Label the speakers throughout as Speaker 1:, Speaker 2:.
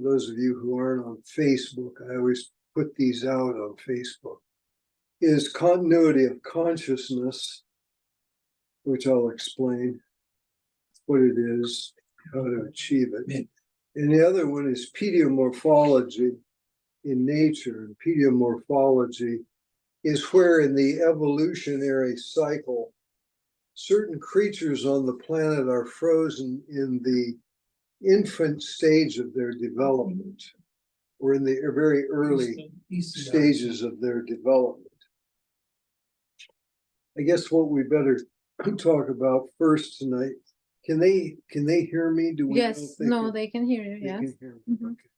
Speaker 1: those of you who aren't on Facebook, I always put these out on Facebook, is continuity of consciousness, which I'll explain what it is, how to achieve it. And the other one is pediomorphology in nature. And pediomorphology is where in the evolutionary cycle, certain creatures on the planet are frozen in the infant stage of their development, or in the very early stages of their development. I guess what we better talk about first tonight. Can they hear me? Do we?
Speaker 2: Yes, no, they can hear you. Yes.
Speaker 1: Can hear me. Okay.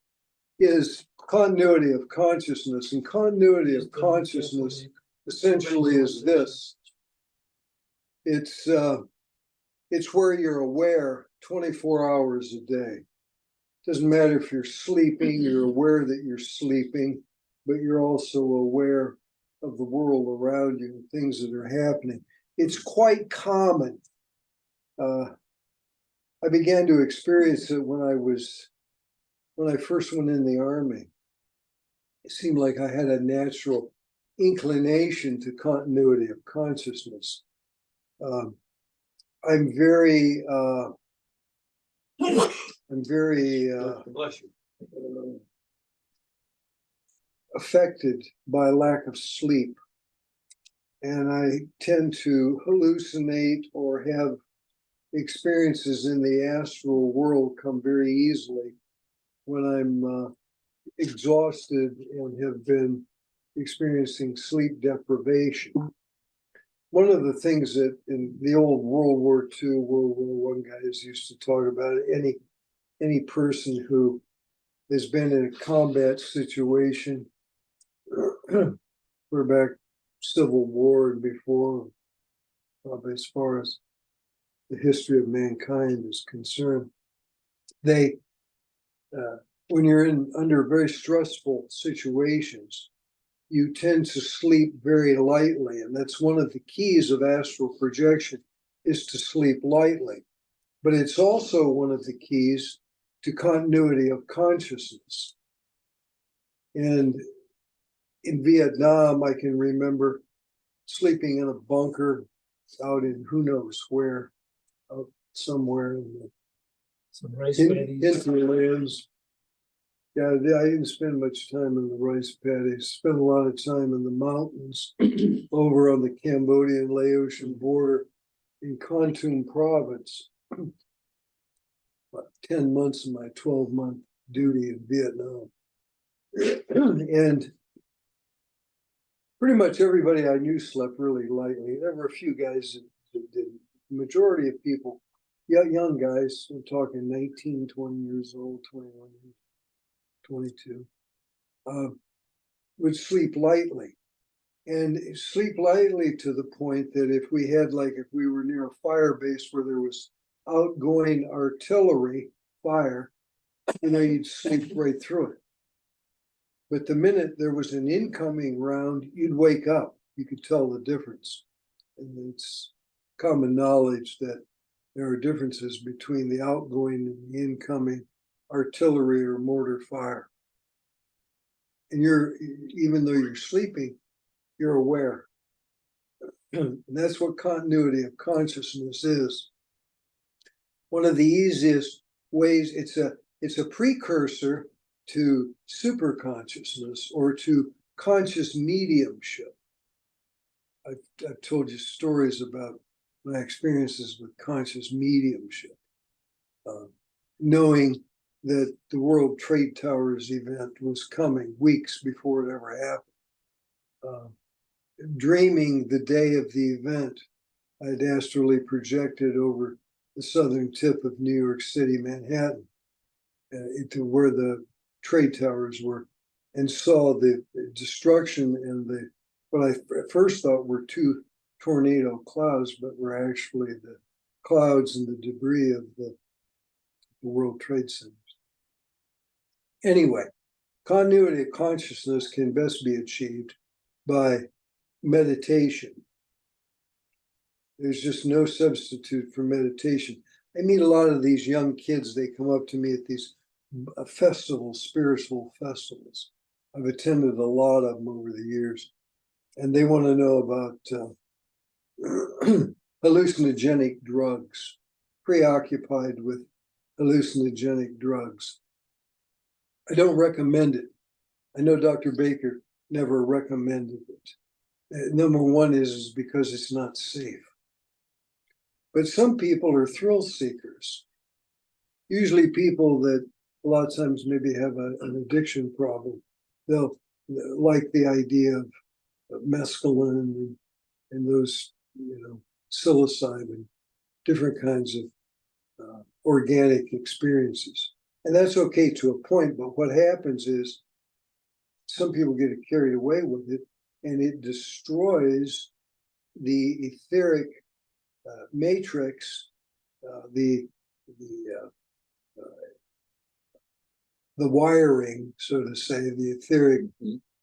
Speaker 1: Is continuity of consciousness, and continuity of consciousness essentially is this. It's where you're aware 24 hours a day. Doesn't matter if you're sleeping, you're aware that you're sleeping, but you're also aware of the world around you and things that are happening. It's quite common. I began to experience it when I first went in the Army. It seemed like I had a natural inclination to continuity of consciousness. I'm very affected by lack of sleep, and I tend to hallucinate or have experiences in the astral world come very easily when I'm exhausted and have been experiencing sleep deprivation. One of the things that in the old World War II, World War I guys used to talk about, any person who has been in a combat situation, we're back Civil War and before, probably as far as the history of mankind is concerned, they, when you're under very stressful situations, you tend to sleep very lightly. And that's one of the keys of astral projection, is to sleep lightly. But it's also one of the keys to continuity of consciousness. And in Vietnam, I can remember sleeping in a bunker out in who knows where, out somewhere in the hinterlands. Yeah, I didn't spend much time in the rice paddies. Spent a lot of time in the mountains over on the Cambodian-Laotian border in Kon province. About 10 months of my 12-month duty in Vietnam. And pretty much everybody I knew slept really lightly. There were a few guys that didn't. The majority of people, young guys, I'm talking 19, 20 years old, 21 years, 22, would sleep lightly. And sleep lightly to the point that if we were near a fire base where there was outgoing artillery fire, you'd sleep right through it. But the minute there was an incoming round, you'd wake up. You could tell the difference. And it's common knowledge that there are differences between the outgoing and the incoming artillery or mortar fire. And even though you're sleeping, you're aware. And that's what continuity of consciousness is. One of the easiest ways, it's a precursor to superconsciousness or to conscious mediumship. I've told you stories about my experiences with conscious mediumship, knowing that the World Trade Towers event was coming weeks before it ever happened. Dreaming the day of the event, I'd astrally projected over the southern tip of New York City, Manhattan, to where the trade towers were, and saw the destruction and what I first thought were two tornado clouds, but were actually the clouds and the debris of the World Trade Centers. Anyway, continuity of consciousness can best be achieved by meditation. There's just no substitute for meditation. I meet a lot of these young kids. They come up to me at these festivals, spiritual festivals. I've attended a lot of them over the years, and they want to know about hallucinogenic drugs, preoccupied with hallucinogenic drugs. I don't recommend it. I know Dr. Baker never recommended it. Number one is because it's not safe. But some people are thrill seekers. Usually people that a lot of times maybe have an addiction problem. They'll like the idea of mescaline and those, psilocybin, different kinds of organic experiences. And that's okay to a point, but what happens is some people get carried away with it, and it destroys the etheric matrix, the wiring, so to say, the etheric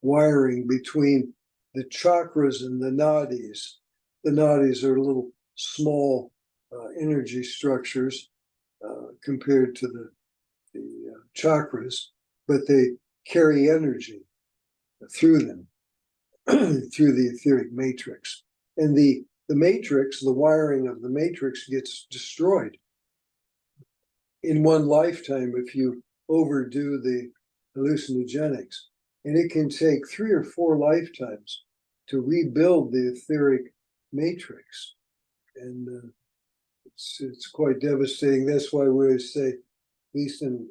Speaker 1: wiring between the chakras and the nadis. The nadis are little small energy structures compared to the chakras, but they carry energy through them, through the etheric matrix. And the matrix, the wiring of the matrix gets destroyed in one lifetime if you overdo the hallucinogenics. And it can take 3 or 4 lifetimes to rebuild the etheric matrix. And it's quite devastating. That's why we always say, at least in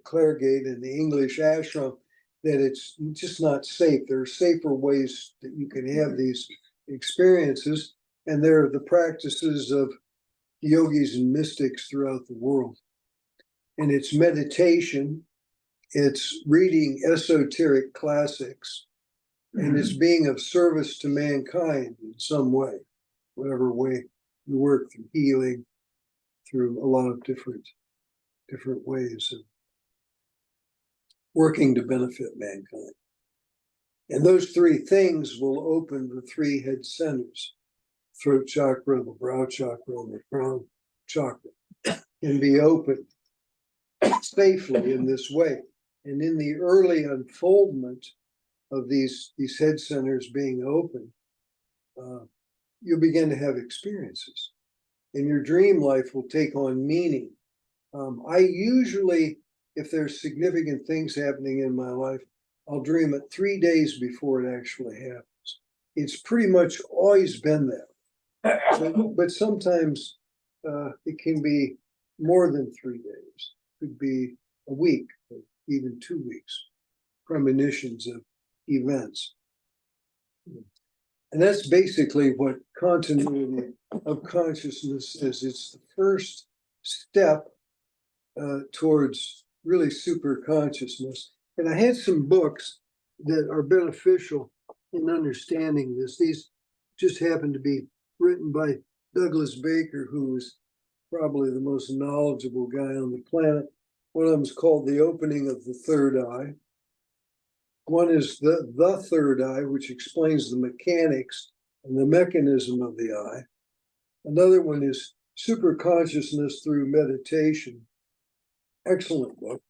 Speaker 1: Claregate and the English ashram, that it's just not safe. There are safer ways that you can have these experiences, and they're the practices of yogis and mystics throughout the world. And it's meditation, it's reading esoteric classics, and it's being of service to mankind in some way, whatever way you work, through healing, through a lot of different ways of working to benefit mankind. And those 3 things will open the 3 head centers: throat chakra, the brow chakra, and the crown chakra, can be opened safely in this way. And in the early unfoldment of these head centers being opened, you begin to have experiences, and your dream life will take on meaning. I usually, if there's significant things happening in my life, I'll dream it 3 days before it actually happens. It's pretty much always been that. But sometimes it can be more than 3 days. It could be a week, or even 2 weeks, premonitions of events. And that's basically what continuity of consciousness is. It's the first step towards really super consciousness. And I had some books that are beneficial in understanding this. These just happen to be written by Douglas Baker, who is probably the most knowledgeable guy on the planet. One of them is called The Opening of the Third Eye. One is the Third Eye, which explains the mechanics and the mechanism of the eye. Another one is Super Consciousness Through Meditation. Excellent book.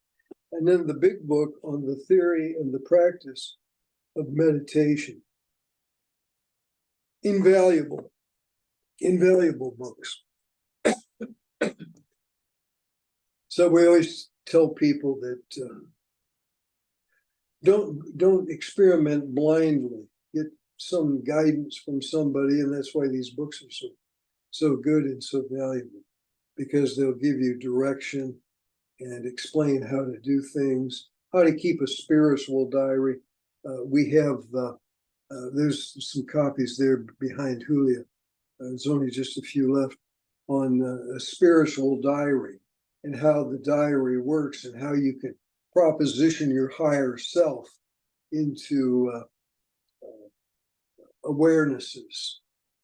Speaker 1: And then the big book on the theory and the practice of meditation. Invaluable books. So we always tell people that don't experiment blindly. Get some guidance from somebody, and that's why these books are so good and so valuable, because they'll give you direction and explain how to do things, how to keep a spiritual diary. We have there's some copies there behind Julia. There's only just a few left on a spiritual diary and how the diary works and how you can proposition your higher self into awarenesses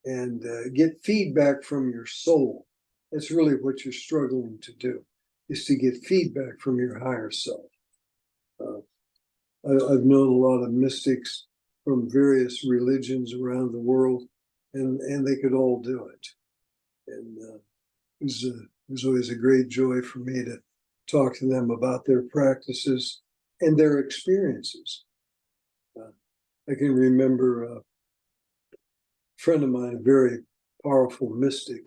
Speaker 1: and get feedback from your soul. That's really what you're struggling to do, is to get feedback from your higher self. I've known a lot of mystics from various religions around the world, and they could all do it. And it was always a great joy for me talk to them about their practices and their experiences. I can remember a friend of mine, a very powerful mystic,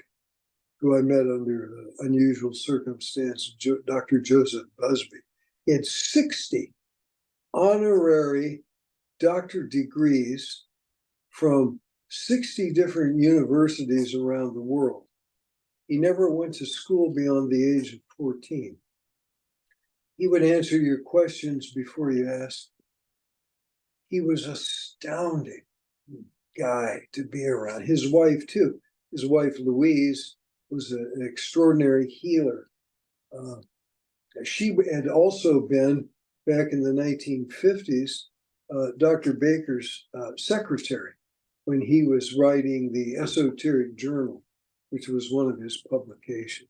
Speaker 1: who I met under unusual circumstances, Dr. Joseph Busby. He had 60 honorary doctorate degrees from 60 different universities around the world. He never went to school beyond the age of 14. He would answer your questions before you asked. He was astounding guy to be around. His wife, too. His wife, Louise, was an extraordinary healer. She had also been, back in the 1950s, Dr. Baker's secretary when he was writing the Esoteric Journal, which was one of his publications.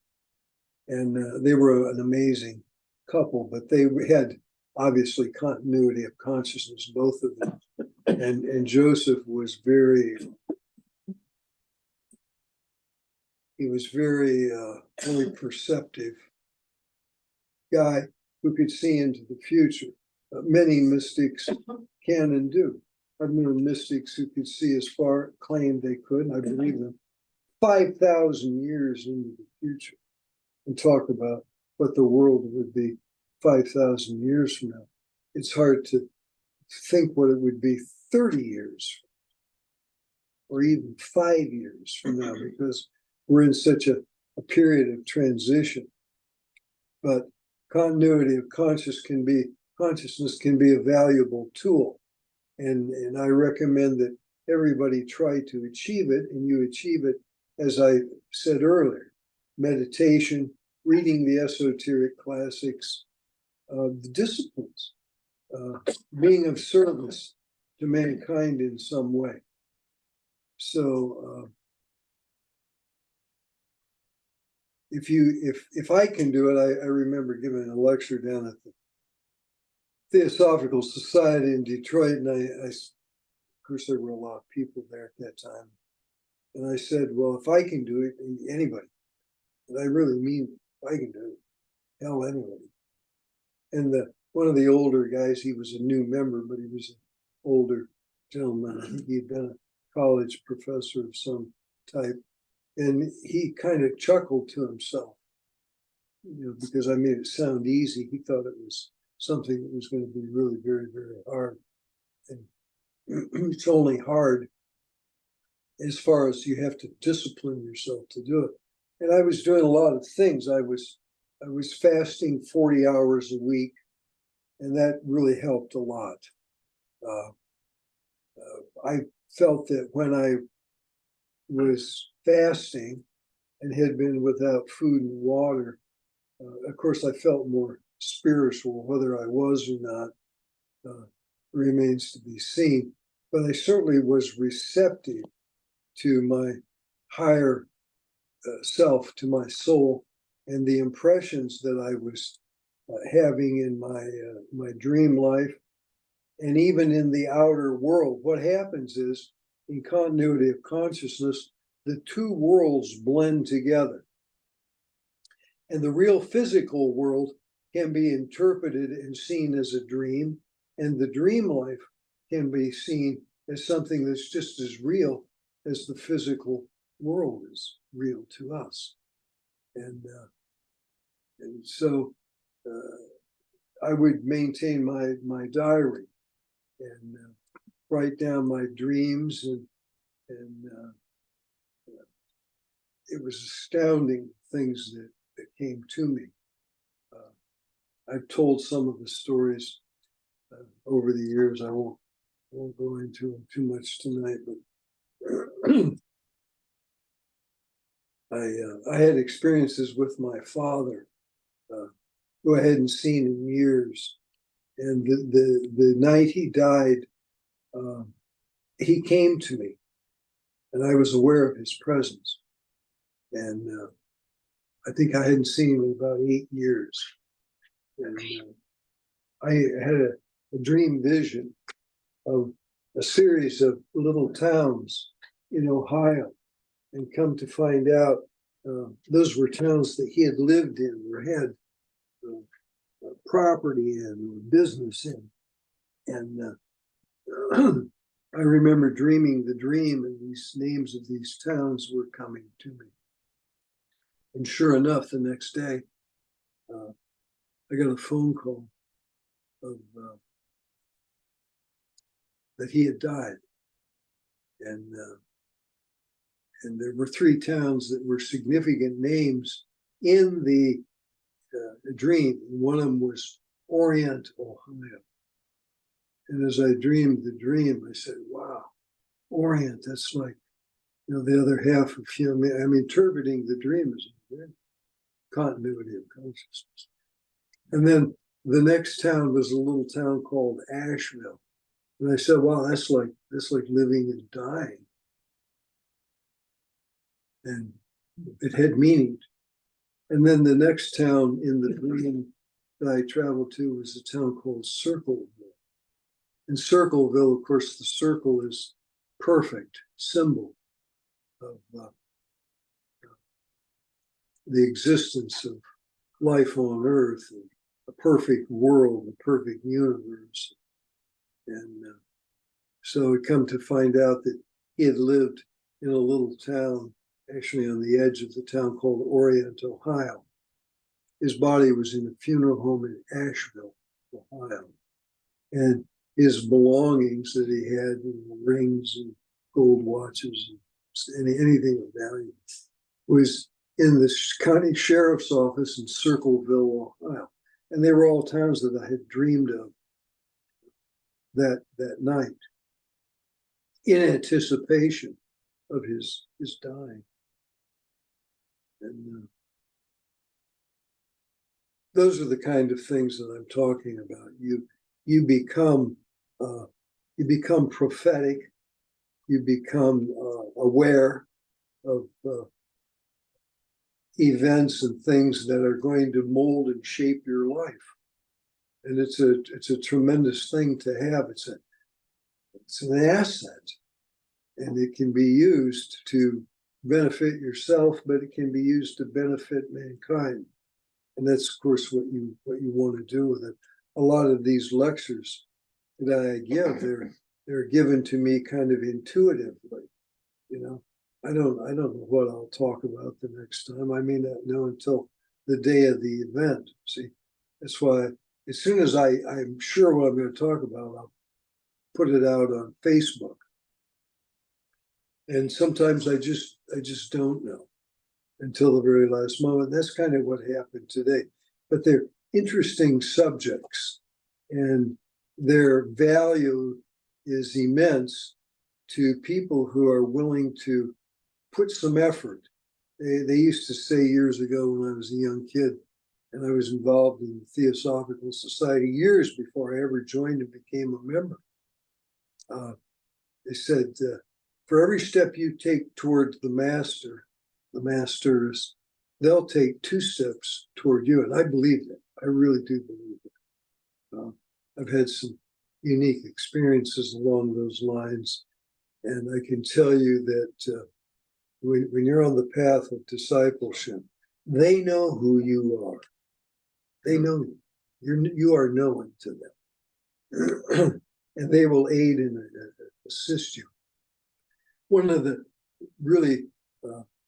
Speaker 1: And they were an amazing couple, but they had obviously continuity of consciousness, both of them. And Joseph was very perceptive guy who could see into the future. Many mystics can and do. I've known mystics who could see as far, claimed they could, and I believe them, 5,000 years into the future, and talk about what the world would be 5,000 years from now. It's hard to think what it would be 30 years or even 5 years from now, because we're in such a period of transition. But continuity of consciousness can be a valuable tool. And I recommend that everybody try to achieve it, and you achieve it, as I said earlier, meditation, reading the esoteric classics, the disciplines, being of service to mankind in some way. So if I can do it, I remember giving a lecture down at the Theosophical Society in Detroit, and I of course there were a lot of people there at that time, and I said, well, if I can do it, anybody, and I really mean if I can do it, hell, anybody. And one of the older guys, he was a new member, but he was an older gentleman. I think he'd been a college professor of some type, and he kind of chuckled to himself, because I made it sound easy. He thought it was something that was going to be really very, very hard. And it's only hard as far as you have to discipline yourself to do it. And I was doing a lot of things. I was fasting 40 hours a week, and that really helped a lot. I felt that when I was fasting and had been without food and water, of course, I felt more spiritual. Whether I was or not remains to be seen. But I certainly was receptive to my higher self, to my soul, and the impressions that I was having in my dream life, and even in the outer world. What happens is, in continuity of consciousness, the two worlds blend together. And the real physical world can be interpreted and seen as a dream, and the dream life can be seen as something that's just as real as the physical world is real to us. And so I would maintain my diary and write down my dreams, and it was astounding things that came to me. I've told some of the stories over the years. I won't go into them too much tonight, but I had experiences with my father, who I hadn't seen in years. And the night he died, he came to me, and I was aware of his presence. And I think I hadn't seen him in about 8 years. And I had a dream vision of a series of little towns in Ohio, and come to find out those were towns that he had lived in or had property in or business in. And I remember dreaming the dream, and these names of these towns were coming to me. And sure enough, the next day, I got a phone call of that he had died, and there were 3 towns that were significant names in the dream. One of them was Orient, Ohio. And as I dreamed the dream, I said, "Wow, Orient, that's like, the other half of human." I'm interpreting the dream as continuity of consciousness. And then the next town was a little town called Asheville. And I said, "Wow, that's like living and dying." And it had meaning. And then the next town in the dream that I traveled to was a town called Circleville. In Circleville, of course, the circle is perfect symbol of the existence of life on Earth, and a perfect world, a perfect universe. And so I come to find out that he had lived in a little town, actually on the edge of the town called Orient, Ohio. His body was in a funeral home in Asheville, Ohio. And his belongings that he had, rings and gold watches and anything of value, was in the county sheriff's office in Circleville, Ohio. And they were all towns that I had dreamed of that night in anticipation of his dying. And those are the kind of things that I'm talking about. You become prophetic. You become aware of events and things that are going to mold and shape your life. And it's a tremendous thing to have. It's an asset, and it can be used to benefit yourself, but it can be used to benefit mankind. And that's, of course, what you want to do with it. A lot of these lectures that I give, they're given to me kind of intuitively. I don't know what I'll talk about the next time. I may not know until the day of the event. See, that's why as soon as I'm sure what I'm going to talk about, I'll put it out on Facebook. And sometimes I just don't know until the very last moment. That's kind of what happened today. But they're interesting subjects, and their value is immense to people who are willing to put some effort. They used to say years ago when I was a young kid, and I was involved in the Theosophical Society years before I ever joined and became a member. They said, for every step you take toward the masters, they'll take 2 steps toward you. And I believe that. I really do believe it. I've had some unique experiences along those lines. And I can tell you that when you're on the path of discipleship, they know who you are. They know you. You are known to them. And they will aid and assist you. One of the really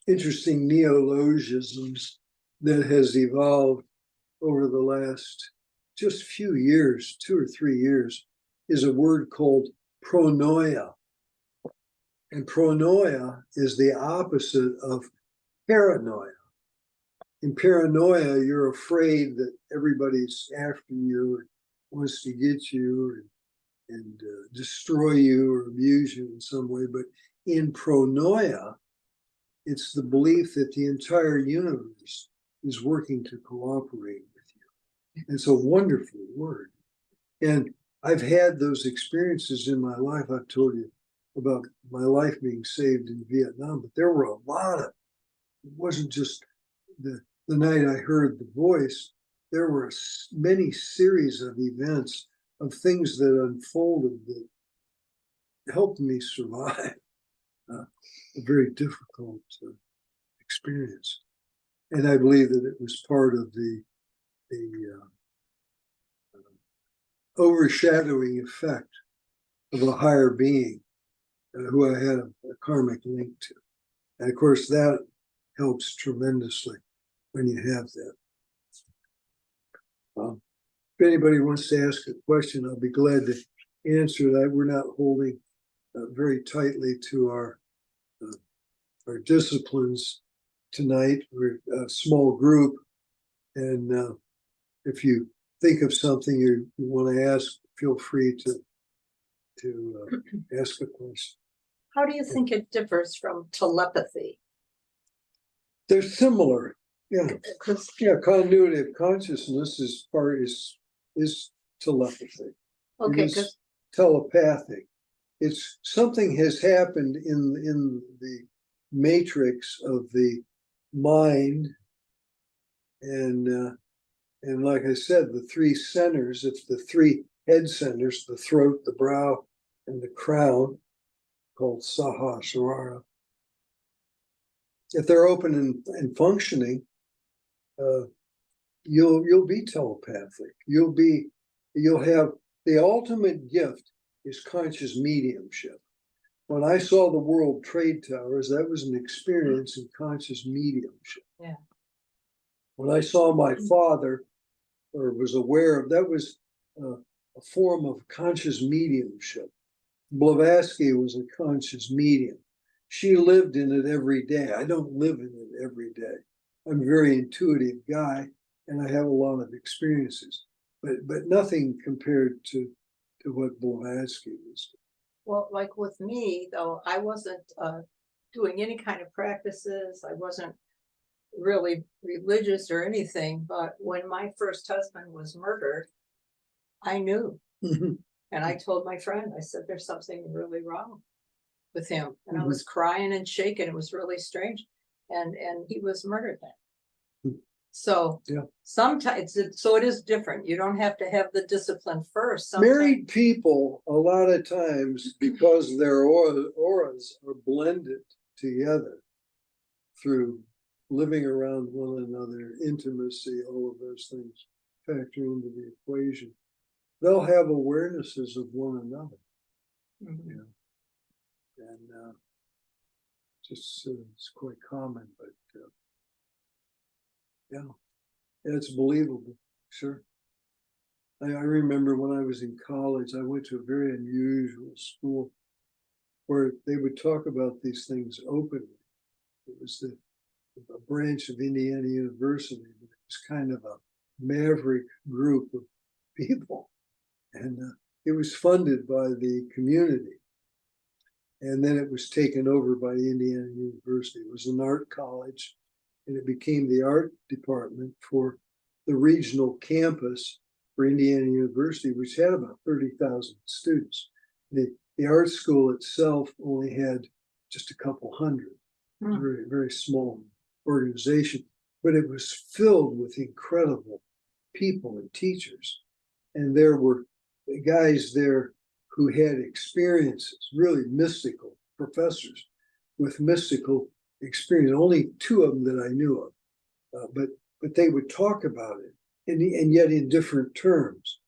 Speaker 1: interesting neologisms that has evolved over the last just few years, 2 or 3 years, is a word called pronoia. And pronoia is the opposite of paranoia. In paranoia, you're afraid that everybody's after you and wants to get you and destroy you or abuse you in some way. But in pronoia, it's the belief that the entire universe is working to cooperate with you. And it's a wonderful word. And I've had those experiences in my life. I've told you about my life being saved in Vietnam, but there were a lot of, it wasn't just the night I heard the voice, there were many series of events, of things that unfolded that helped me survive a very difficult experience. And I believe that it was part of the the overshadowing effect of a higher being who I had a karmic link to. And of course, that helps tremendously when you have that. If anybody wants to ask a question, I'll be glad to answer that. We're not holding very tightly to our disciplines tonight. We're a small group, and if you think of something you want to ask, feel free to ask a question.
Speaker 3: How do you think it differs from telepathy?
Speaker 1: They're similar, yeah.
Speaker 3: Because
Speaker 1: Yeah, continuity of consciousness is telepathy.
Speaker 3: okay,
Speaker 1: It is telepathic. It's something has happened in the matrix of the mind, and like I said, the three centers. It's the three head centers: the throat, the brow, and the crown, called Sahasrara. If they're open and functioning, you'll be telepathic. You'll have the ultimate gift is conscious mediumship. When I saw the World Trade Towers, that was an experience in conscious mediumship.
Speaker 3: Yeah.
Speaker 1: When I saw my father, or was aware of, that was a form of conscious mediumship. Blavatsky was a conscious medium. She lived in it every day. I don't live in it every day. I'm a very intuitive guy, and I have a lot of experiences, but nothing compared to what Blavatsky was.
Speaker 3: well, like with me though, I wasn't doing any kind of practices. I wasn't really religious or anything. But when my first husband was murdered, I knew,
Speaker 1: Mhm.
Speaker 3: and I told my friend. I said, "There's something really wrong with him," and I was crying and shaking. It was really strange, and he was murdered then.
Speaker 1: Mhm.
Speaker 3: So
Speaker 1: Yeah.
Speaker 3: sometimes so it is different. You don't have to have the discipline first.
Speaker 1: Married people, a lot of times, because their auras are blended together through living around one another, intimacy, all of those things factor into the equation. They'll have awarenesses of one another,
Speaker 3: Mhm.
Speaker 1: you know, and just it's quite common, but yeah, it's believable, sure. I remember when I was in college, I went to a very unusual school where they would talk about these things openly. It was a branch of Indiana University. It was kind of a maverick group of people, and it was funded by the community. And then it was taken over by Indiana University. It was an art college, and it became the art department for the regional campus for Indiana University, which had about 30,000 students. The art school itself only had just a couple hundred. It was a very, very small organization, but it was filled with incredible people and teachers. And there were guys there who had experiences, really mystical professors with mystical experience. Only two of them that I knew of, but they would talk about it, and yet in different terms.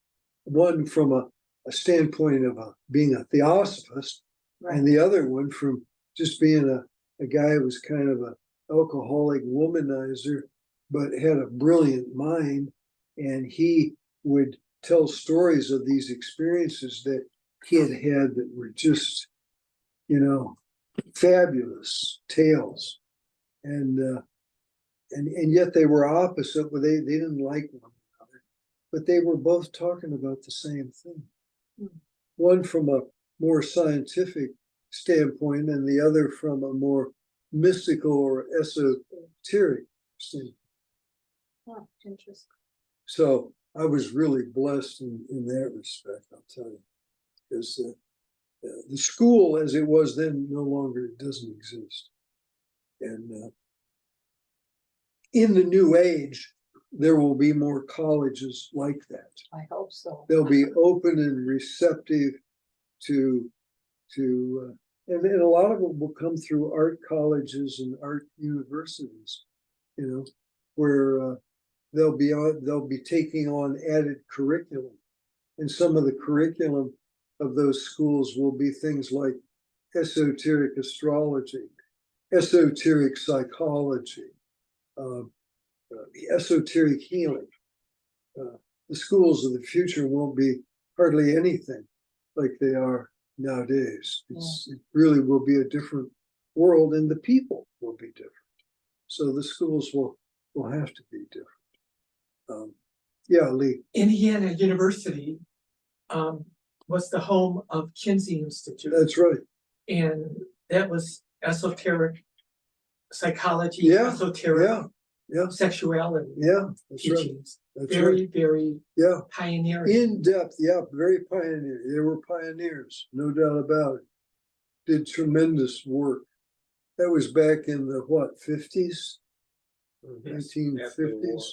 Speaker 1: One from a standpoint of being a theosophist,
Speaker 3: Right.
Speaker 1: and the other one from just being a guy who was kind of a alcoholic womanizer, but had a brilliant mind, and he would tell stories of these experiences that he had had that were just, fabulous tales, and yet they were opposite. But they didn't like one another, but they were both talking about the same thing. One from a more scientific standpoint, and the other from a more mystical or esoteric standpoint.
Speaker 3: Oh, interesting.
Speaker 1: So I was really blessed in that respect, I'll tell you, because the school as it was then no longer doesn't exist. And in the new age, there will be more colleges like that.
Speaker 3: I hope so.
Speaker 1: They'll be open and receptive to and a lot of them will come through art colleges and art universities, where they'll be taking on added curriculum. And some of the curriculum of those schools will be things like esoteric astrology, esoteric psychology, esoteric healing. The schools of the future won't be hardly anything like they are nowadays. It really will be a different world, and the people will be different. So the schools will have to be different. Yeah, Lee.
Speaker 4: Indiana University was the home of Kinsey Institute.
Speaker 1: That's right.
Speaker 4: And that was esoteric psychology,
Speaker 1: Yeah,
Speaker 4: esoteric
Speaker 1: yeah,
Speaker 4: sexuality
Speaker 1: yeah. That's right.
Speaker 4: teachings.
Speaker 1: That's
Speaker 4: Very,
Speaker 1: right.
Speaker 4: very
Speaker 1: Yeah.
Speaker 4: pioneering.
Speaker 1: In depth, yeah, very pioneer. They were pioneers, no doubt about it. Did tremendous work. That was back in the what, 50s?
Speaker 4: Yes,
Speaker 1: 1950s,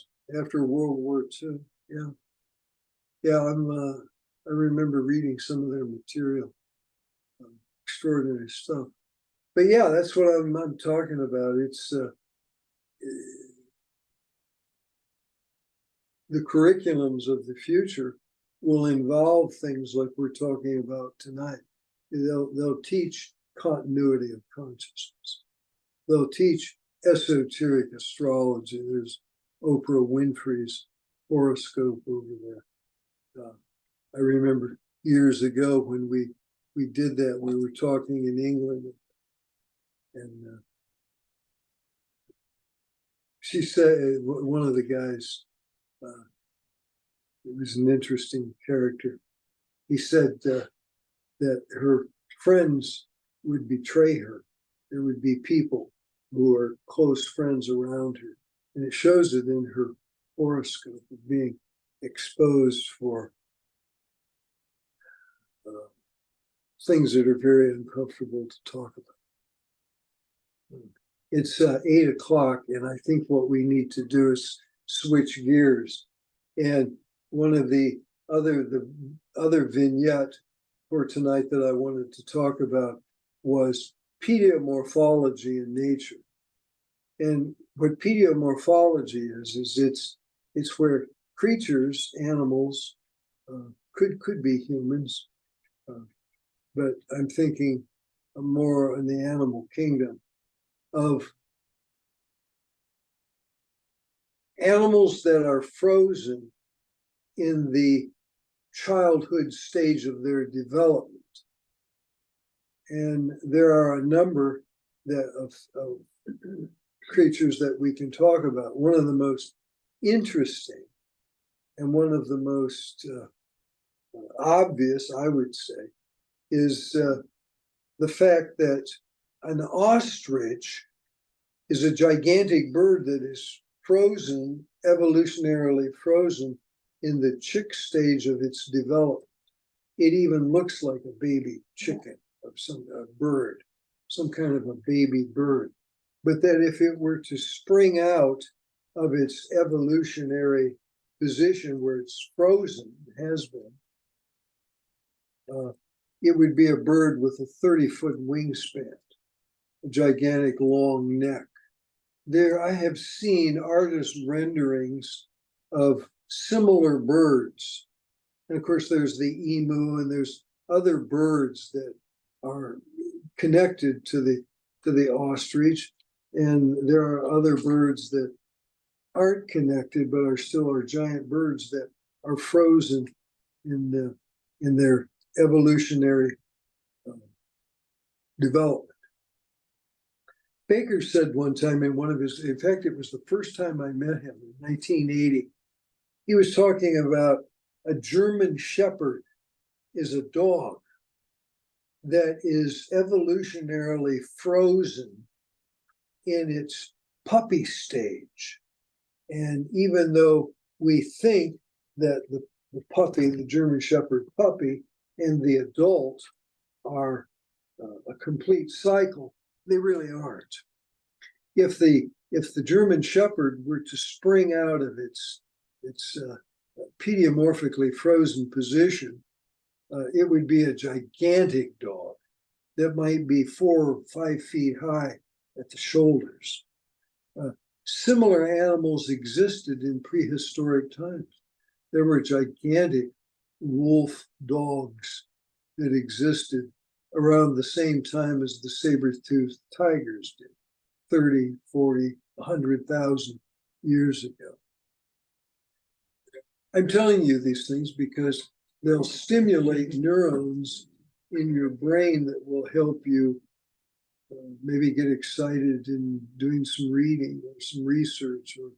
Speaker 1: after World War II. Yeah. Yeah, I remember reading some of their material. Extraordinary stuff. But yeah, that's what I'm talking about. It's the curriculums of the future will involve things like we're talking about tonight. They'll teach continuity of consciousness. They'll teach esoteric astrology. There's Oprah Winfrey's horoscope over there. I remember years ago when we did that, we were talking in England, and she said, one of the guys, it was an interesting character. He said that her friends would betray her. There would be people who are close friends around her. And it shows it in her horoscope of being exposed for things that are very uncomfortable to talk about. It's 8 o'clock, and I think what we need to do is switch gears. And one of the other vignette for tonight that I wanted to talk about was pediomorphology in nature. And what pediomorphology is it's where creatures, animals, could be humans, but I'm thinking more in the animal kingdom of animals that are frozen in the childhood stage of their development. And there are a number of creatures that we can talk about. One of the most interesting and one of the most obvious, I would say, is the fact that an ostrich is a gigantic bird that is frozen, evolutionarily frozen in the chick stage of its development. It even looks like a baby chicken of some bird, some kind of a baby bird. But that if it were to spring out of its evolutionary position where it's frozen, has been, it would be a bird with a 30-foot wingspan, a gigantic long neck. There, I have seen artist renderings of similar birds. And of course, there's the emu, and there's other birds that are connected to the ostrich. And there are other birds that aren't connected, but are giant birds that are frozen in their evolutionary development. Baker said one time in one of his, in fact, it was the first time I met him in 1980. He was talking about a German Shepherd is a dog that is evolutionarily frozen in its puppy stage. And even though we think that the puppy, the German Shepherd puppy, and the adult are a complete cycle, they really aren't. If the German Shepherd were to spring out of its pediomorphically frozen position, it would be a gigantic dog that might be 4 or 5 feet high at the shoulders. similar animals existed in prehistoric times. There were gigantic wolf dogs that existed around the same time as the saber-toothed tigers did, 30, 40, 100,000 years ago. I'm telling you these things because they'll stimulate neurons in your brain that will help you maybe get excited in doing some reading or some research or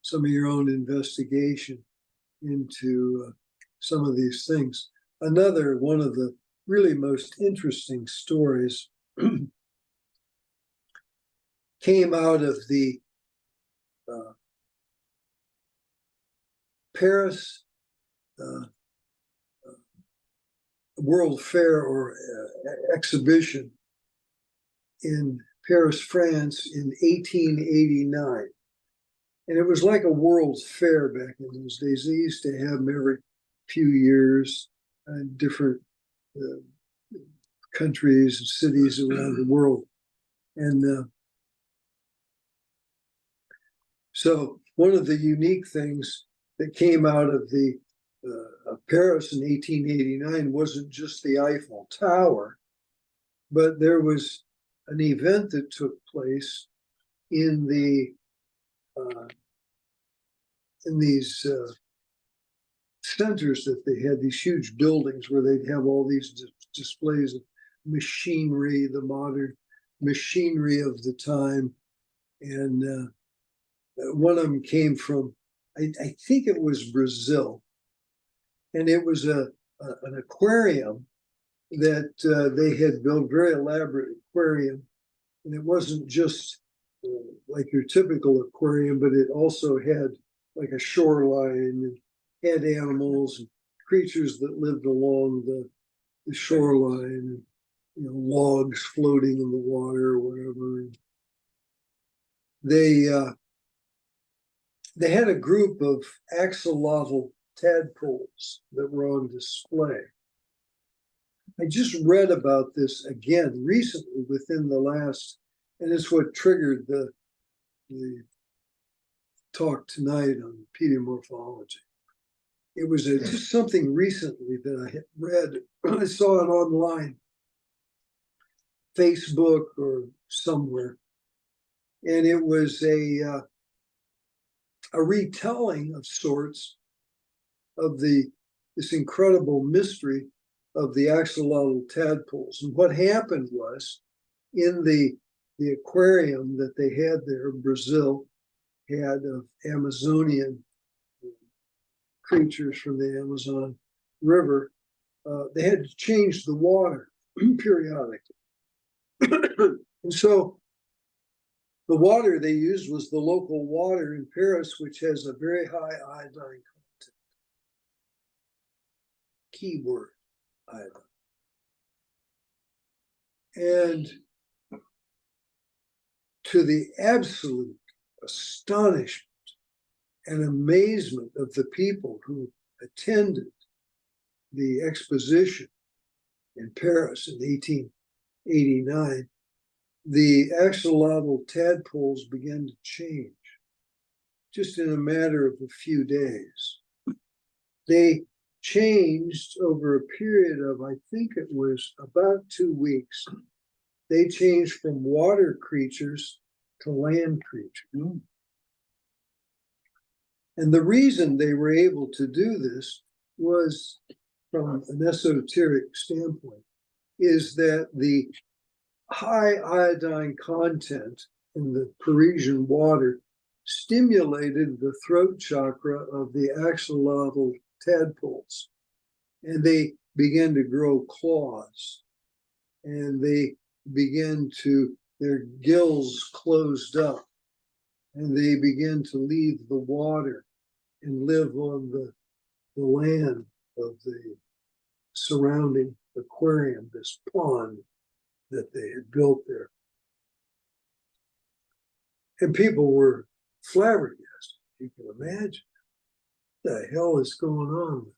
Speaker 1: some of your own investigation into some of these things. Another one of the really most interesting stories came out of the Paris World Fair or exhibition in Paris, France in 1889. And it was like a World's Fair back in those days. They used to have them every few years in different countries and cities around the world. And so one of the unique things that came out of the Paris in 1889 wasn't just the Eiffel Tower, but there was an event that took place in these centers that they had, these huge buildings where they'd have all these displays of machinery, the modern machinery of the time. And one of them came from, I think it was Brazil. And it was an aquarium that they had built, very elaborate aquarium. And it wasn't just like your typical aquarium, but it also had like a shoreline and had animals and creatures that lived along the shoreline, and logs floating in the water or whatever. And they had a group of axolotl tadpoles that were on display. I just read about this again recently within the last, and it's what triggered the talk tonight on pediomorphology. It was just something recently that I had read. I saw it online, Facebook or somewhere, and it was a retelling of sorts of this incredible mystery of the axolotl tadpoles. And what happened was, in the aquarium that they had there, Brazil had of Amazonian creatures from the Amazon River, they had to change the water periodically. And so the water they used was the local water in Paris, which has a very high iodine content. Keyword, iodine. And to the absolute astonishment and amazement of the people who attended the exposition in Paris in 1889, the axolotl tadpoles began to change just in a matter of a few days. They changed over a period of, I think it was about 2 weeks. They changed from water creatures to land creatures. And the reason they were able to do this was, from an esoteric standpoint, is that the high iodine content in the Parisian water stimulated the throat chakra of the axolotl tadpoles. And they began to grow claws. And they began to, their gills closed up. And they began to leave the water and live on the land of the surrounding aquarium, this pond that they had built there. And people were flabbergasted. You can imagine what the hell is going on with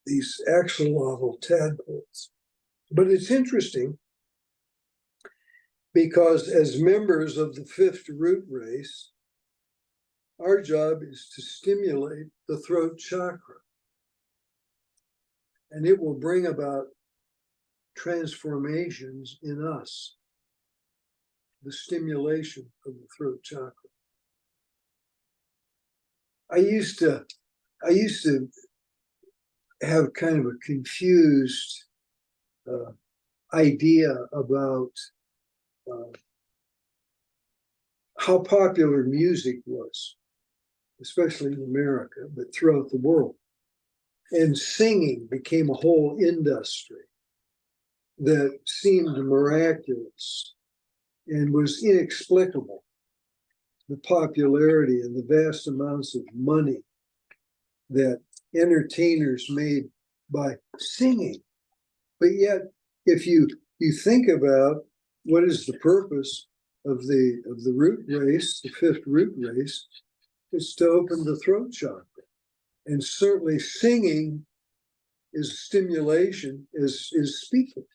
Speaker 1: these axolotl tadpoles. But it's interesting Because as members of the fifth root race, our job is to stimulate the throat chakra. And it will bring about transformations in us. The stimulation of the throat chakra. I used to have kind of a confused idea about how popular music was, especially in America, but throughout the world. And singing became a whole industry that seemed miraculous and was inexplicable. The popularity and the vast amounts of money that entertainers made by singing. But yet, if you think about what is the purpose of the root race, the fifth root race, is to open the throat chakra. And certainly singing is stimulation, is speaking,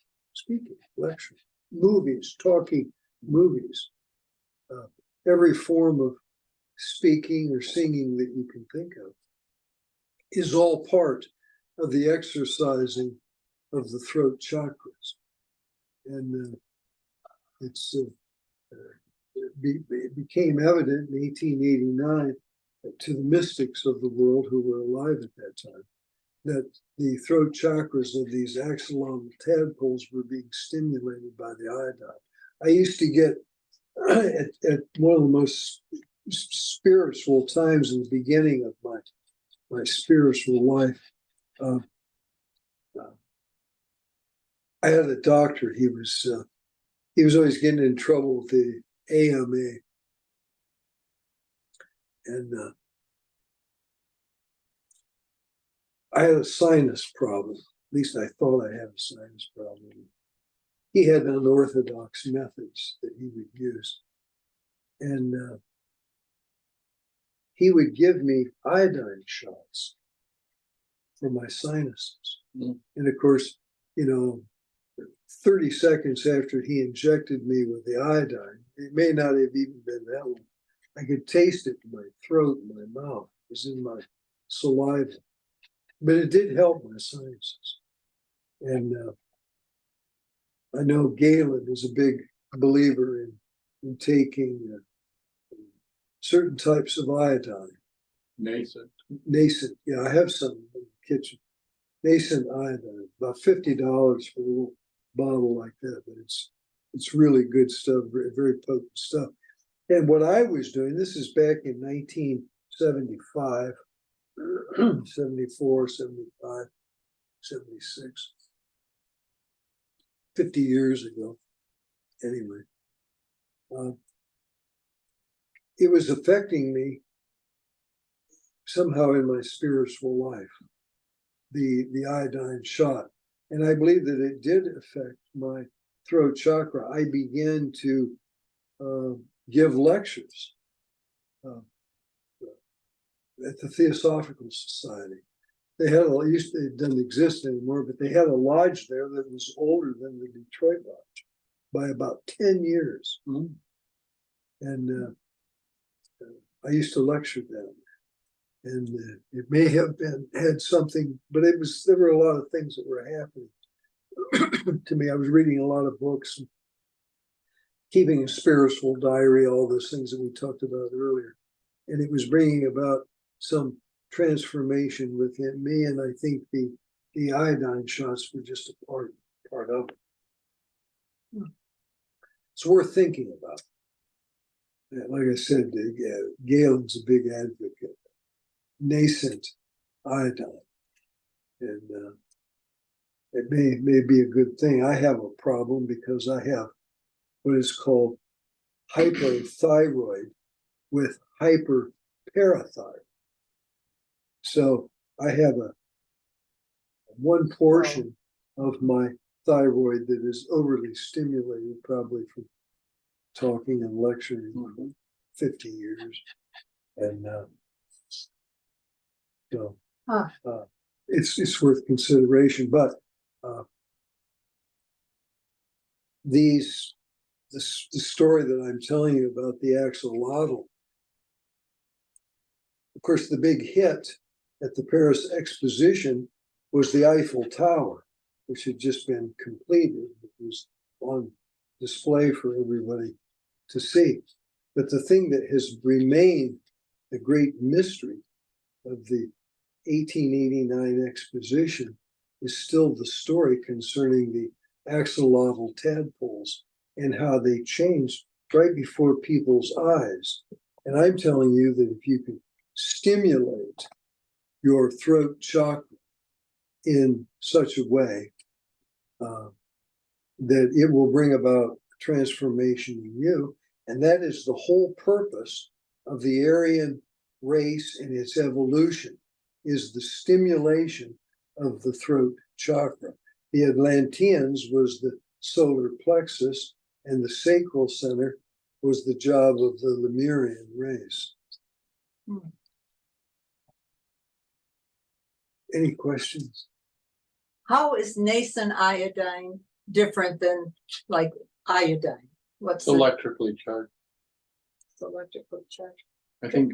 Speaker 1: lecture, movies, talking, movies. Every form of speaking or singing that you can think of is all part of the exercising of the throat chakras. And it became evident in 1889 to the mystics of the world who were alive at that time that the throat chakras of these axolotl tadpoles were being stimulated by the iodine. I used to get at one of the most spiritual times in the beginning of my spiritual life. I had a doctor. He was always getting in trouble with the AMA, and I had a sinus problem. At least I thought I had a sinus problem. He had unorthodox methods that he would use. And he would give me iodine shots for my sinuses. And of course, 30 seconds after he injected me with the iodine, it may not have even been that long, I could taste it in my throat and my mouth. It was in my saliva. But it did help my sinuses. And I know Galen is a big believer in taking certain types of iodine.
Speaker 5: Nascent.
Speaker 1: Yeah, I have some in the kitchen. Nascent iodine, about $50 for a little bottle like that, but it's really good stuff, very, very potent stuff. And what I was doing, this is back in 1975, 74, 75, 76, 50 years ago. Anyway, it was affecting me somehow in my spiritual life, the iodine shot. And I believe that it did affect my throat chakra. I began to give lectures at the Theosophical Society. They had it doesn't exist anymore, but they had a lodge there that was older than the Detroit Lodge by about 10 years. Mm-hmm. And I used to lecture down there. And it may have had something, but there were a lot of things that were happening to me. I was reading a lot of books, keeping a spiritual diary, all those things that we talked about earlier. And it was bringing about some transformation within me. And I think the iodine shots were just a part of it. It's worth thinking about. Like I said, Galen's a big advocate. Nascent iodine. And it may be a good thing. I have a problem because I have what is called hypothyroid with hyperparathyroid. So I have one portion of my thyroid that is overly stimulated, probably from talking and lecturing for 50 years. And so it's worth consideration. But these the story that I'm telling you about the axolotl. Of course, the big hit at the Paris Exposition was the Eiffel Tower, which had just been completed. It was on display for everybody to see. But the thing that has remained the great mystery of the 1889 exposition is still the story concerning the axolotl tadpoles and how they changed right before people's eyes. And I'm telling you that if you can stimulate your throat chakra in such a way that it will bring about transformation in you. And that is the whole purpose of the Aryan race and its evolution, is the stimulation of the throat chakra. The Atlanteans was the solar plexus, and the sacral center was the job of the Lemurian race. Any questions?
Speaker 3: How is nascent iodine different than like iodine? What's the
Speaker 5: Electrically charged.
Speaker 3: electrical charge?
Speaker 5: I think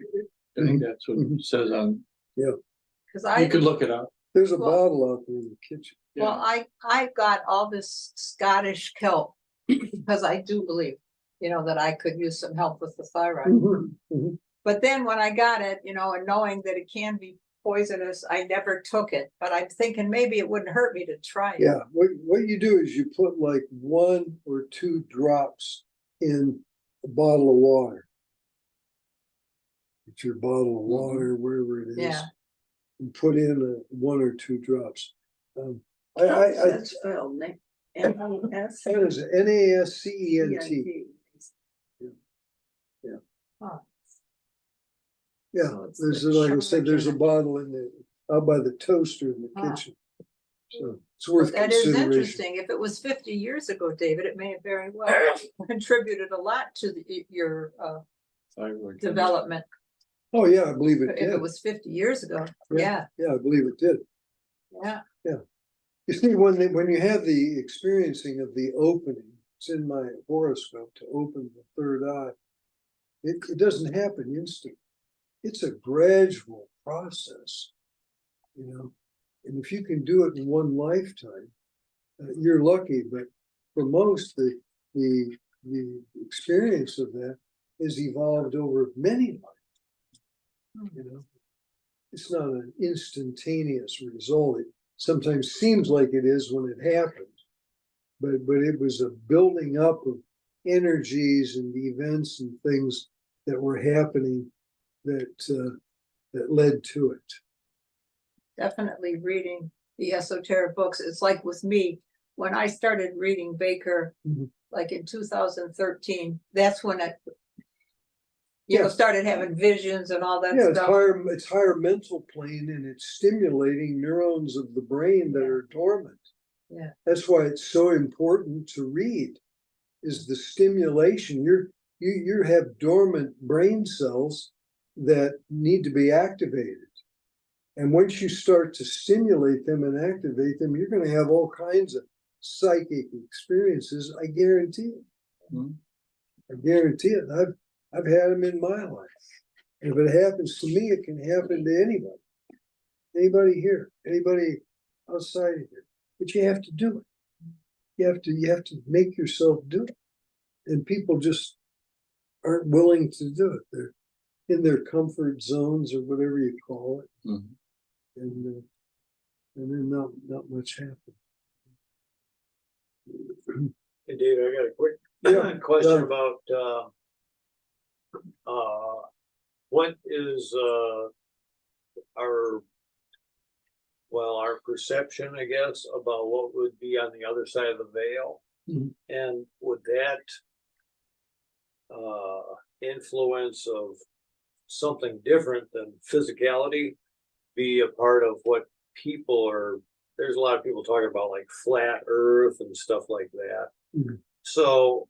Speaker 5: that's what it says on,
Speaker 3: Because
Speaker 5: you could look it up.
Speaker 1: There's a
Speaker 3: Well-
Speaker 1: bottle out there in the kitchen.
Speaker 3: well, I got all this Scottish kelp because I do believe, that I could use some help with the thyroid.
Speaker 1: Mhm.
Speaker 3: But then when I got it, and knowing that it can be poisonous, I never took it. But I'm thinking maybe it wouldn't hurt me to try it.
Speaker 1: Yeah, what you do is you put like 1 or 2 drops in a bottle of water. It's your bottle of water, wherever it is.
Speaker 3: Yeah.
Speaker 1: And put in 1 or 2 drops. I
Speaker 6: That's spelled N-A-S.
Speaker 1: that is NASCENT.
Speaker 3: Huh.
Speaker 1: Yeah,
Speaker 3: So it's
Speaker 1: there's,
Speaker 3: the
Speaker 1: like I said, there's a
Speaker 3: charge.
Speaker 1: bottle in the, out by the toaster in the
Speaker 3: Ah.
Speaker 1: kitchen. So it's worth
Speaker 3: That is
Speaker 1: consideration.
Speaker 3: interesting. If it was 50 years ago, David, it may have very well contributed a lot to your
Speaker 5: Thyroid.
Speaker 3: development.
Speaker 1: Oh, yeah, I believe it
Speaker 3: If
Speaker 1: did.
Speaker 3: it was 50 years ago. Yeah,
Speaker 1: Yeah, I believe it did.
Speaker 3: yeah.
Speaker 1: You see, when you have the experiencing of the opening, it's in my horoscope to open the third eye. It doesn't happen instantly. It's a gradual process, And if you can do it in one lifetime, you're lucky. But for most, the experience of that is evolved over many lifetimes. It's not an instantaneous result. It sometimes seems like it is when it happens, but it was a building up of energies and events and things that were happening that led to it.
Speaker 3: Definitely reading the esoteric books. It's like with me, when I started reading Baker,
Speaker 1: Mhm.
Speaker 3: like in 2013, that's when it,
Speaker 1: Yeah.
Speaker 3: started having visions and all that
Speaker 1: Yeah,
Speaker 3: stuff.
Speaker 1: it's higher mental plane, and it's stimulating neurons of the brain that
Speaker 3: Yeah.
Speaker 1: are dormant.
Speaker 3: Yeah.
Speaker 1: That's why it's so important to read, is the stimulation. You have dormant brain cells that need to be activated. And once you start to stimulate them and activate them, you're going to have all kinds of psychic experiences. I guarantee it.
Speaker 5: Mhm.
Speaker 1: I guarantee it. I've had them in my life. And if it happens to me, it can happen to anybody. Anybody here, anybody outside of here. But you have to do it. You have to make yourself do it. And people just aren't willing to do it. They're in their comfort zones or whatever you call it.
Speaker 5: Mhm.
Speaker 1: And then not much happens.
Speaker 7: Hey, Dave, I got a quick
Speaker 1: Yeah,
Speaker 7: question
Speaker 1: yeah.
Speaker 7: about, what is, our perception, I guess, about what would be on the other side of the veil?
Speaker 1: Mhm.
Speaker 7: And would that, influence of something different than physicality be a part of what people are, there's a lot of people talking about like flat earth and stuff like that.
Speaker 1: Mhm.
Speaker 7: So,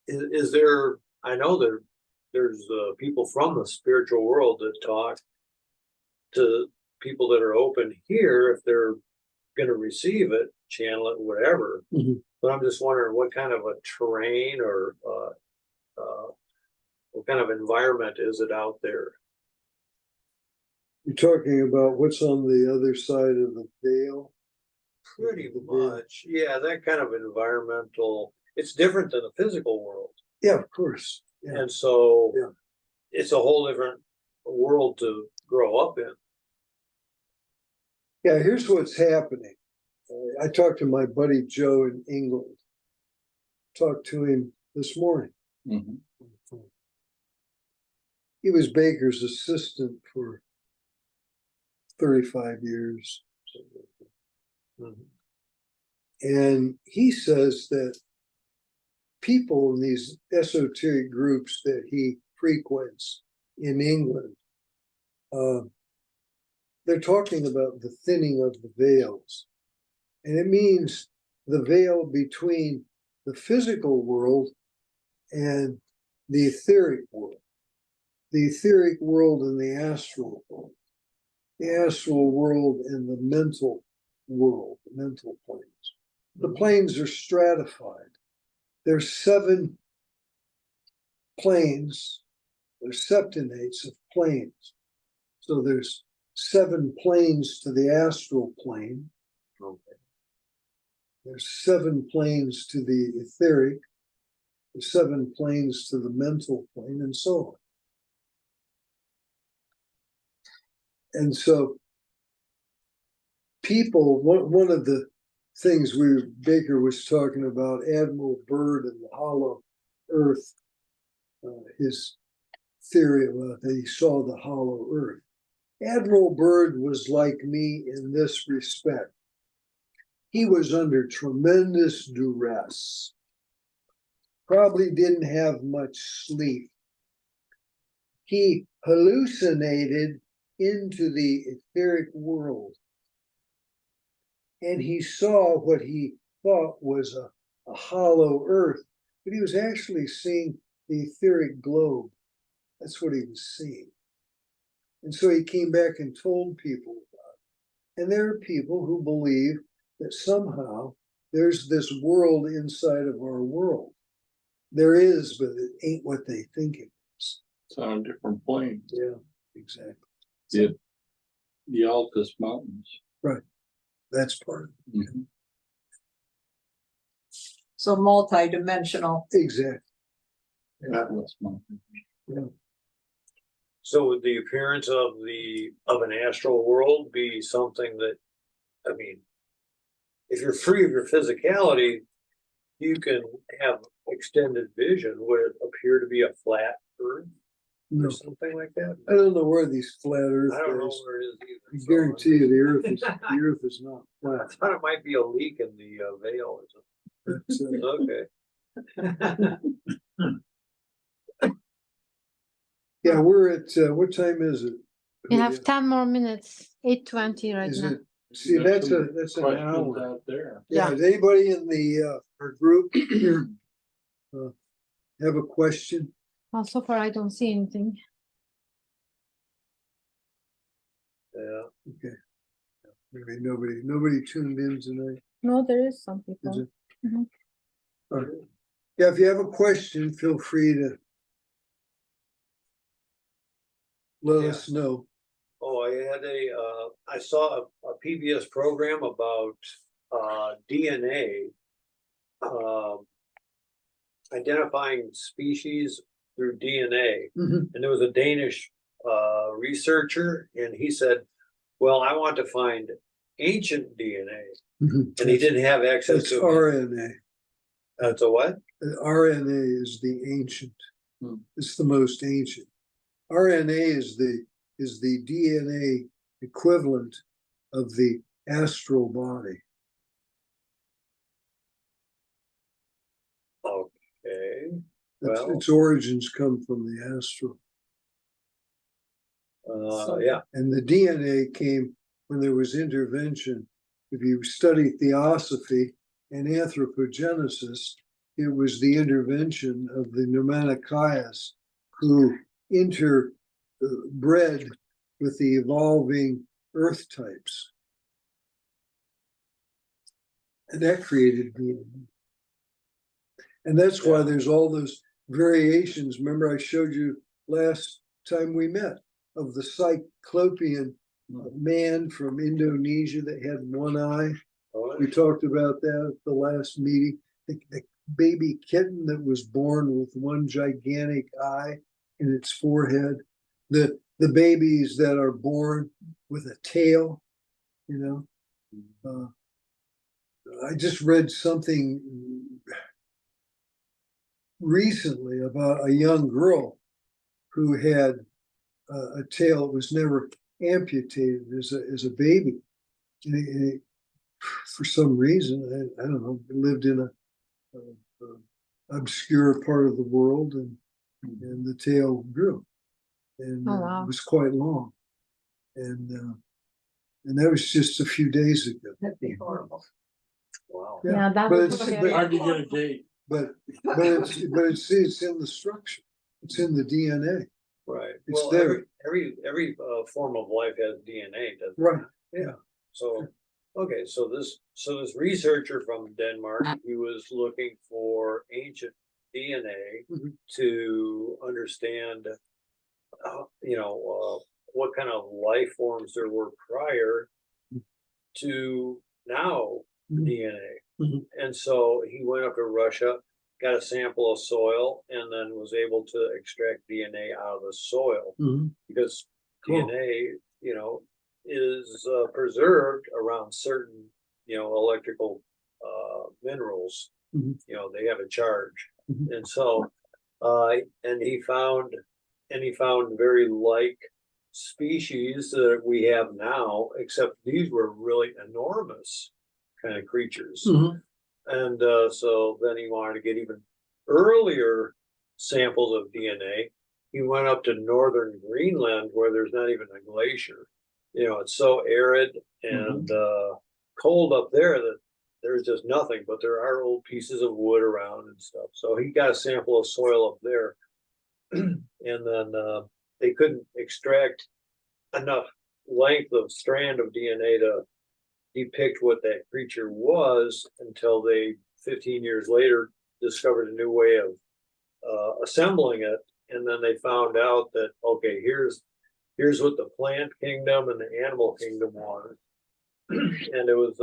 Speaker 7: is there, I know there's people from the spiritual world that talk to people that are open here, if they're gonna receive it, channel it, whatever.
Speaker 1: Mhm.
Speaker 7: But I'm just wondering what kind of a terrain or, what kind of environment is it out there?
Speaker 1: You're talking about what's on the other side of the veil?
Speaker 7: Pretty
Speaker 1: The veil.
Speaker 7: much, yeah, that kind of environmental, it's different than the physical world.
Speaker 1: Yeah, of course. Yeah.
Speaker 7: And so
Speaker 1: Yeah.
Speaker 7: it's a whole different world to grow up in.
Speaker 1: Yeah, here's what's happening. I talked to my buddy Joe in England. Talked to him this morning.
Speaker 5: Mhm.
Speaker 1: He was Baker's assistant for 35 years. And he says that people in these esoteric groups that he frequents in England, they're talking about the thinning of the veils. And it means the veil between the physical world and the etheric world. The etheric world and the astral world. The astral world and the mental world, the mental planes. The planes are stratified. There's 7 planes, there's septonates of planes. So there's 7 planes to the astral plane.
Speaker 7: Okay.
Speaker 1: There's 7 planes to the etheric. There's 7 planes to the mental plane, and so on. And so people, one of the things Baker was talking about, Admiral Byrd and the hollow earth, his theory about that he saw the hollow earth. Admiral Byrd was like me in this respect. He was under tremendous duress, probably didn't have much sleep. He hallucinated into the etheric world. And he saw what he thought was a hollow earth, but he was actually seeing the etheric globe. That's what he was seeing. And so he came back and told people about it. And there are people who believe that somehow there's this world inside of our world. There is, but it ain't what they think it is.
Speaker 5: It's on a different plane.
Speaker 1: Yeah, exactly.
Speaker 5: The Altus Mountains.
Speaker 1: Right. That's part of it.
Speaker 5: Mhm.
Speaker 3: So multi-dimensional.
Speaker 1: Exactly.
Speaker 5: Atlas Mountains.
Speaker 7: So would the appearance of an astral world be something that, I mean, if you're free of your physicality, you can have extended vision. Would it appear to be a flat earth
Speaker 1: No,
Speaker 7: or something like that?
Speaker 1: I don't know where these flat earth
Speaker 7: I don't know
Speaker 1: guys.
Speaker 7: where it is
Speaker 1: I
Speaker 7: either. so
Speaker 1: guarantee you the earth is not
Speaker 7: I
Speaker 1: flat.
Speaker 7: thought it might be a leak in the veil or
Speaker 1: That's,
Speaker 7: something. Okay.
Speaker 1: yeah, we're at, what time is it?
Speaker 2: We have 10 more minutes, 8:20 right
Speaker 1: Is
Speaker 2: now.
Speaker 1: it, see,
Speaker 5: There's
Speaker 1: that's
Speaker 5: some
Speaker 1: that's an
Speaker 5: questions
Speaker 1: hour.
Speaker 5: out there.
Speaker 1: Yeah,
Speaker 2: Yeah.
Speaker 1: is anybody in the, our group here, have a question?
Speaker 2: Well, so far I don't see anything.
Speaker 7: Yeah.
Speaker 1: Okay. Maybe nobody tuned in tonight,
Speaker 2: No, there is some
Speaker 1: is
Speaker 2: people.
Speaker 1: it?
Speaker 2: Mhm.
Speaker 1: All right. Yeah, if you have a question, feel free to let
Speaker 7: Yeah.
Speaker 1: us know.
Speaker 7: Oh, I saw a PBS program about DNA, identifying species through DNA.
Speaker 1: Mhm.
Speaker 7: And there was a Danish researcher, and he said, well, I want to find ancient DNA.
Speaker 1: Mhm.
Speaker 7: And he didn't have access
Speaker 1: That's
Speaker 7: to
Speaker 1: RNA.
Speaker 7: That's a what?
Speaker 1: RNA is the ancient. It's the most ancient. RNA is the DNA equivalent of the astral body.
Speaker 7: Okay. Well,
Speaker 1: Its origins come from the astral.
Speaker 7: yeah.
Speaker 1: And the DNA came when there was intervention. If you study theosophy and anthropogenesis, it was the intervention of the Nirmanakayas who interbred with the evolving earth types. And that created DNA. And that's why
Speaker 7: Yeah.
Speaker 1: there's all those variations. Remember I showed you last time we met of the Cyclopean man from Indonesia that had one eye.
Speaker 7: Oh,
Speaker 1: We talked about that at the last meeting. The baby kitten that was born with one gigantic eye in its forehead. The babies that are born with a tail, you know. I just read something recently about a young girl who had a tail that was never amputated as a baby. And for some reason, I don't know, lived in a obscure part of the world, and the tail grew, and
Speaker 2: Oh, wow.
Speaker 1: it was quite long, and that was just a few days ago.
Speaker 3: That'd be horrible.
Speaker 7: wow.
Speaker 2: Yeah, that
Speaker 1: but
Speaker 2: would be
Speaker 1: it's-
Speaker 2: scary.
Speaker 5: Hard to get a date.
Speaker 1: but it's in the structure. It's in the DNA.
Speaker 7: Right.
Speaker 1: It's
Speaker 7: Well,
Speaker 1: there.
Speaker 7: every form of life has DNA, doesn't it?
Speaker 1: Right. Yeah.
Speaker 7: So, okay, so this researcher from Denmark, he was looking for ancient DNA
Speaker 1: Mhm.
Speaker 7: to understand, what kind of life forms there were prior to now
Speaker 1: Mhm.
Speaker 7: DNA.
Speaker 1: Mhm.
Speaker 7: And so he went up to Russia, got a sample of soil, and then was able to extract DNA out of the soil
Speaker 1: Mhm.
Speaker 7: because
Speaker 1: Cool.
Speaker 7: DNA, is preserved around certain, electrical minerals.
Speaker 1: Mhm.
Speaker 7: They have a charge,
Speaker 1: Mhm.
Speaker 7: and so, and he found very like species that we have now, except these were really enormous kind of creatures.
Speaker 1: Mhm.
Speaker 7: And so then he wanted to get even earlier samples of DNA. He went up to northern Greenland where there's not even a glacier. It's so arid and cold up there that there's just nothing, but there are old pieces of wood around and stuff. So he got a sample of soil up there. And then they couldn't extract enough length of strand of DNA to depict what that creature was until they 15 years later discovered a new way of assembling it, and then they found out that okay, here's what the plant kingdom and the animal kingdom was. And it was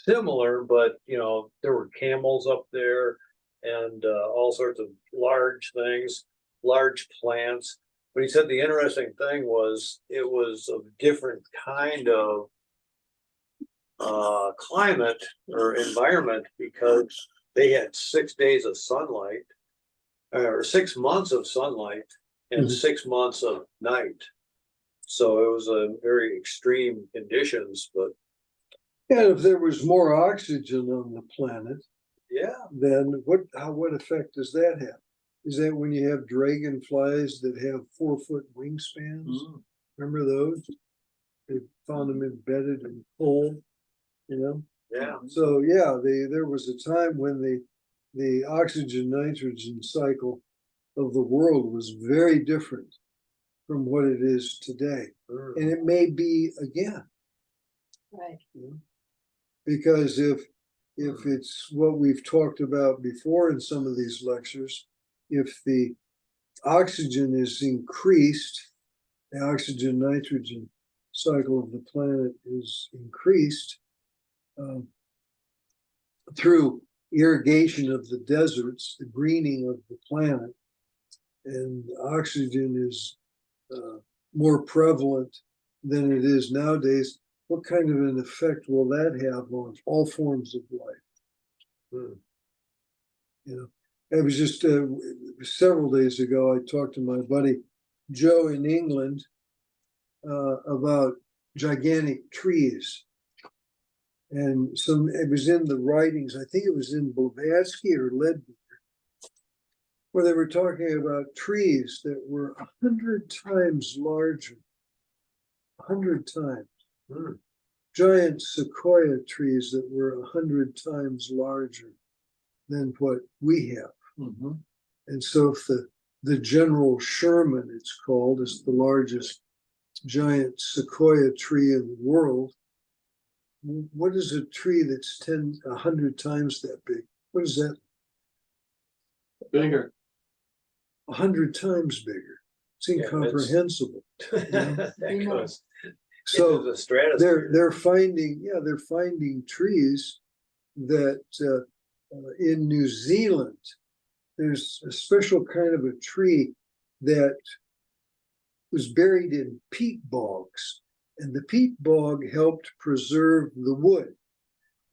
Speaker 7: similar, but there were camels up there and all sorts of large things, large plants. But he said the interesting thing was it was a different kind of climate or environment because they had 6 days of sunlight or 6 months of sunlight and
Speaker 1: Mhm.
Speaker 7: 6 months of night. So it was a very extreme conditions, but
Speaker 1: And if there was more oxygen on the planet,
Speaker 7: yeah,
Speaker 1: then what effect does that have? Is that when you have dragonflies that have 4-foot wingspans? Remember those? They found them embedded in coal,
Speaker 7: yeah,
Speaker 1: So yeah, there was a time when the oxygen nitrogen cycle of the world was very different from what it is today, and it may be again.
Speaker 3: Right.
Speaker 1: Because if it's what we've talked about before in some of these lectures, if the oxygen is increased, the oxygen nitrogen cycle of the planet is increased through irrigation of the deserts, the greening of the planet, and oxygen is more prevalent than it is nowadays, what kind of an effect will that have on all forms of life? It was just several days ago, I talked to my buddy Joe in England about gigantic trees. And it was in the writings, I think it was in Blavatsky or Leadbeater, where they were talking about trees that were 100 times larger, 100 times. Giant sequoia trees that were 100 times larger than what we have. And so if the General Sherman, it's called, is the largest giant sequoia tree in the world, what is a tree that's 100 times that big? what is that?
Speaker 5: Bigger.
Speaker 1: 100 times bigger. It's
Speaker 7: Yeah, that's-
Speaker 1: incomprehensible.
Speaker 7: That goes
Speaker 1: So
Speaker 7: into the stratosphere.
Speaker 1: they're finding trees that in New Zealand, there's a special kind of a tree that was buried in peat bogs, and the peat bog helped preserve the wood,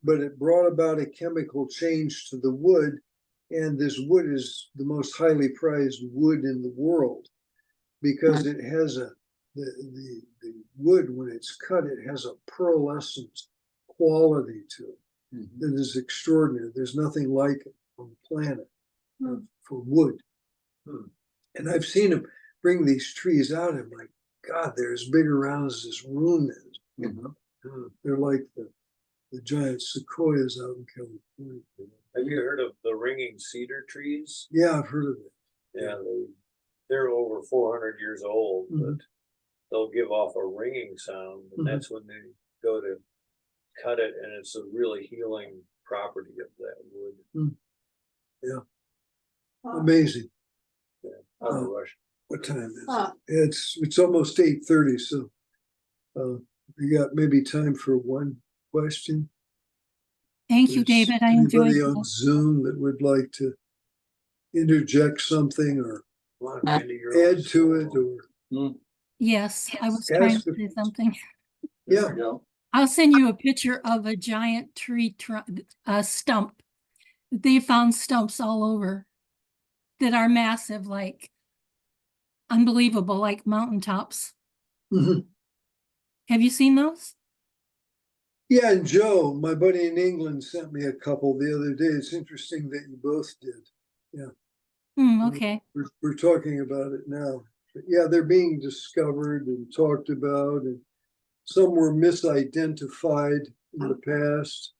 Speaker 1: but it brought about a chemical change to the wood, and this wood is the most highly prized wood in the world because it has the wood, when it's cut, it has a pearlescent quality to it that is extraordinary. There's nothing like it on the planet for wood. And I've seen them bring these trees out, and I'm like, God, they're as big around as this room is. You know? They're like the giant sequoias out in California.
Speaker 7: Have you heard of the ringing cedar trees?
Speaker 1: Yeah, I've heard of it.
Speaker 7: Yeah, they're over 400 years old, but they'll give off a ringing sound, and that's when they go to cut it, and it's a really healing property of that wood.
Speaker 1: Amazing.
Speaker 7: Out of Russia.
Speaker 1: What time is
Speaker 3: Huh.
Speaker 1: it? It's almost 8:30, so we got maybe time for one question.
Speaker 8: Thank you,
Speaker 1: There's
Speaker 8: David. I enjoyed
Speaker 1: anybody on
Speaker 8: that.
Speaker 1: Zoom that would like to interject something or
Speaker 7: Randy, you're
Speaker 1: add to it, or
Speaker 8: Yes, I was
Speaker 1: Ask
Speaker 8: trying to
Speaker 1: if-
Speaker 8: say something.
Speaker 5: There
Speaker 1: yeah,
Speaker 5: we go.
Speaker 8: I'll send you a picture of a giant tree stump. They found stumps all over that are massive, like unbelievable, like mountaintops.
Speaker 1: Mhm.
Speaker 8: Have you seen those?
Speaker 1: Yeah. And Joe, my buddy in England, sent me a couple the other day. It's interesting that you both did.
Speaker 8: Okay.
Speaker 1: We're talking about it now. But yeah, they're being discovered and talked about, and some were misidentified in the past.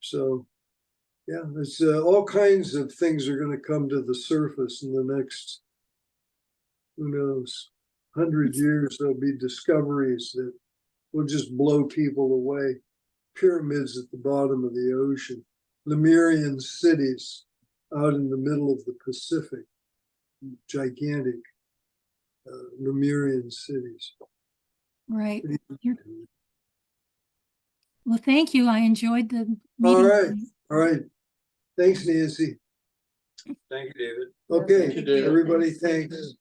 Speaker 1: So, yeah, it's all kinds of things are going to come to the surface in the next, who knows, 100 years. There'll be discoveries that will just blow people away. Pyramids at the bottom of the ocean, Lemurian cities out in the middle of the Pacific, gigantic Lemurian cities.
Speaker 8: Right. Well, thank you. I enjoyed the
Speaker 1: All
Speaker 8: meeting.
Speaker 1: right, all right. Thank Nancy.
Speaker 7: Thank you, David.
Speaker 1: Okay,
Speaker 5: Thank you, David.
Speaker 1: everybody, thanks.